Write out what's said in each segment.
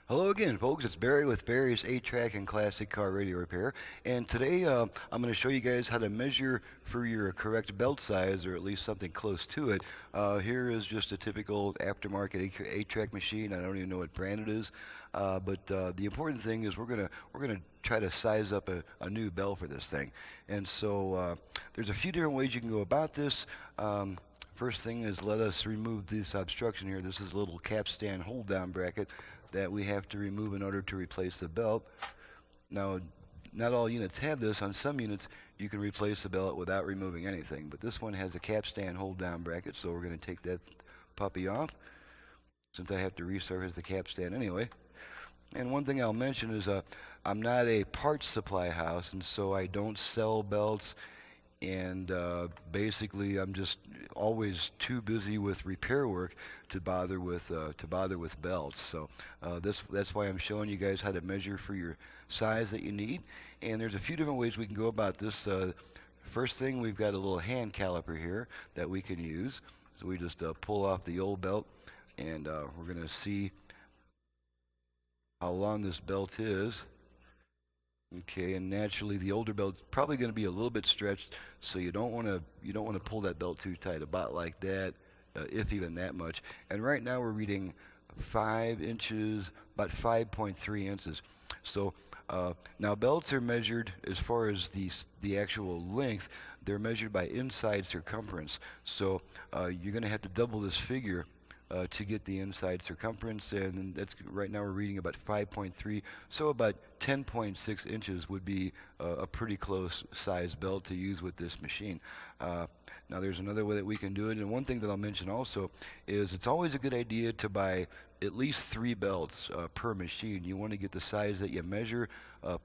Hello again, folks. It's Barry with Barry's 8-Track and Classic Car Radio Repair. And today I'm going to show you guys how to measure for your correct belt size, or at least something close to it. Here is just a typical aftermarket 8-track machine. I don't even know what brand it is. But the important thing is we're gonna try to size up a new belt for this thing. And so there's a few different ways you can go about this. First thing is, let us remove this obstruction here. This is a little capstan hold down bracket that we have to remove in order to replace the belt. Now, not all units have this. On some units, you can replace the belt without removing anything, but this one has a capstan hold down bracket, so we're going to take that puppy off, since I have to resurface the capstan anyway. And one thing I'll mention is I'm not a parts supply house, and so I don't sell belts, and basically I'm just always too busy with repair work to bother with belts. So that's why I'm showing you guys how to measure for your size that you need. And there's a few different ways we can go about this. First thing, we've got a little hand caliper here that we can use. So we just pull off the old belt, and we're going to see how long this belt is. Okay, and naturally the older belt's probably going to be a little bit stretched, so you don't want to pull that belt too tight, about like that, if even that much. And right now we're reading 5 inches, about 5.3 inches. So now belts are measured as far as the actual length. They're measured by inside circumference. So you're going to have to double this figure to get the inside circumference, and that's right now we're reading about 5.3, so about 10.6 inches would be a pretty close size belt to use with this machine. Now there's another way that we can do it, and one thing that I'll mention also is it's always a good idea to buy at least 3 belts per machine. You want to get the size that you measure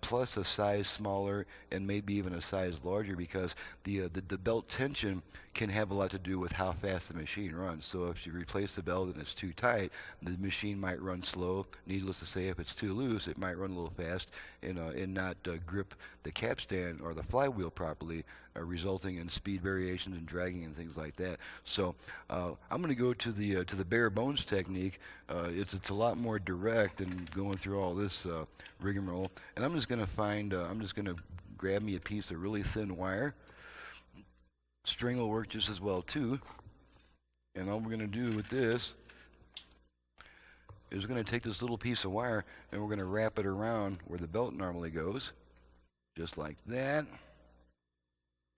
plus a size smaller and maybe even a size larger, because the belt tension can have a lot to do with how fast the machine runs. So if you replace the belt and it's too tight, the machine might run slow. Needless to say, if it's too loose, it might run a little fast and not grip the capstan or the flywheel properly, resulting in speed variations and dragging and things like that. So I'm going to go to the bare bones technique. It's a lot more direct than going through all this rigmarole. And I'm just going to grab me a piece of really thin wire. String will work just as well too. And all we're going to do with this is we're going to take this little piece of wire and we're going to wrap it around where the belt normally goes, just like that.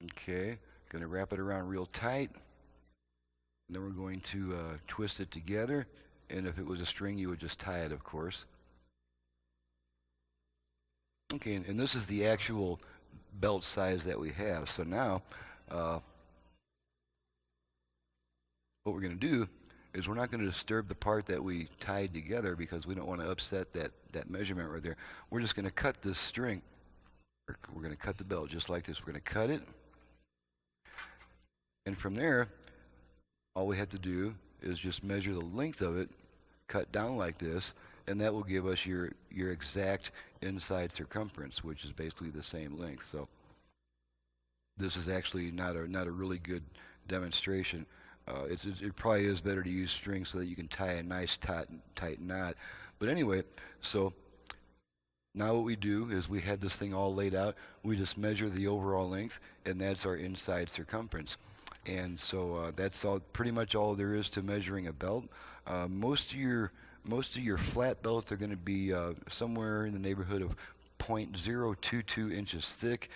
Okay, going to wrap it around real tight. And then we're going to twist it together. And if it was a string, you would just tie it, of course. Okay, and this is the actual belt size that we have. So now, what we're going to do is we're not going to disturb the part that we tied together, because we don't want to upset that measurement right there. We're just going to cut this string. We're going to cut the belt just like this. We're going to cut it. And from there, all we have to do is just measure the length of it, cut down like this, and that will give us your exact inside circumference, which is basically the same length. So this is actually not a really good demonstration. It probably is better to use string so that you can tie a nice tight knot. But anyway, so now what we do is we have this thing all laid out. We just measure the overall length, and that's our inside circumference. And so that's pretty much all there is to measuring a belt. Most of your flat belts are going to be somewhere in the neighborhood of 0.022 inches thick.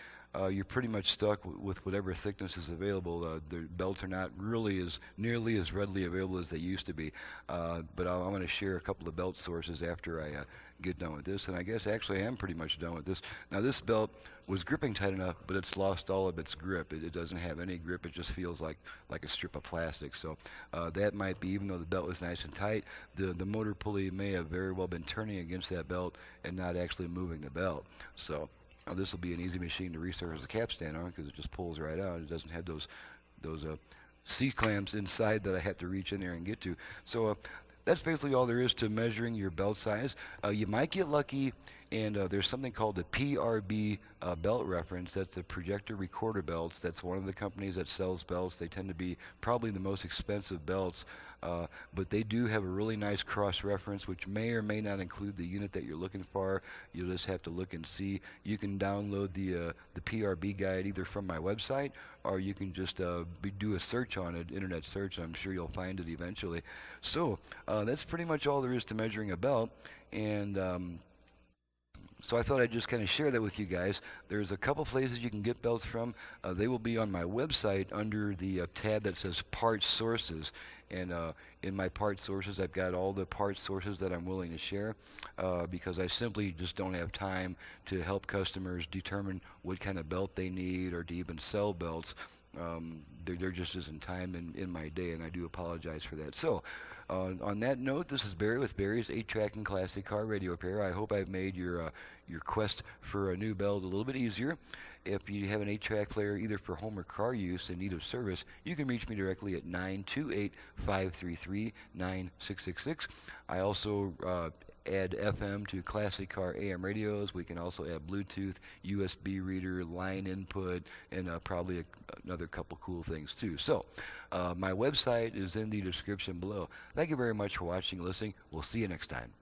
You're pretty much stuck with whatever thickness is available. The belts are not really nearly as readily available as they used to be. But I'm going to share a couple of belt sources after I get done with this. And I guess actually I am pretty much done with this. Now this belt was gripping tight enough, but it's lost all of its grip. It doesn't have any grip. It just feels like a strip of plastic. So that might be, even though the belt was nice and tight, the motor pulley may have very well been turning against that belt and not actually moving the belt. So now this will be an easy machine to resurface the capstan on, because it just pulls right out. It doesn't have those C-clamps inside that I have to reach in there and get to. So that's basically all there is to measuring your belt size. You might get lucky And there's something called the PRB belt reference. That's the projector recorder belts. That's one of the companies that sells belts. They tend to be probably the most expensive belts, but they do have a really nice cross-reference, which may or may not include the unit that you're looking for. You'll just have to look and see. You can download the PRB guide either from my website, or you can just do a search on it, internet search. I'm sure you'll find it eventually. So that's pretty much all there is to measuring a belt. And so I thought I'd just kind of share that with you guys. There's a couple places you can get belts from. They will be on my website under the tab that says Parts Sources. And in my part sources, I've got all the part sources that I'm willing to share because I simply just don't have time to help customers determine what kind of belt they need or to even sell belts. There just isn't time in my day, and I do apologize for that. So, on that note, this is Barry with Barry's 8-Track and Classic Car Radio Repair. I hope I've made your quest for a new belt a little bit easier. If you have an 8-track player either for home or car use in need of service, you can reach me directly at 928-533-9666. I also add FM to classic car AM radios. We can also add Bluetooth, USB reader, line input, and probably another couple cool things too. So my website is in the description below. Thank you very much for watching and listening. We'll see you next time.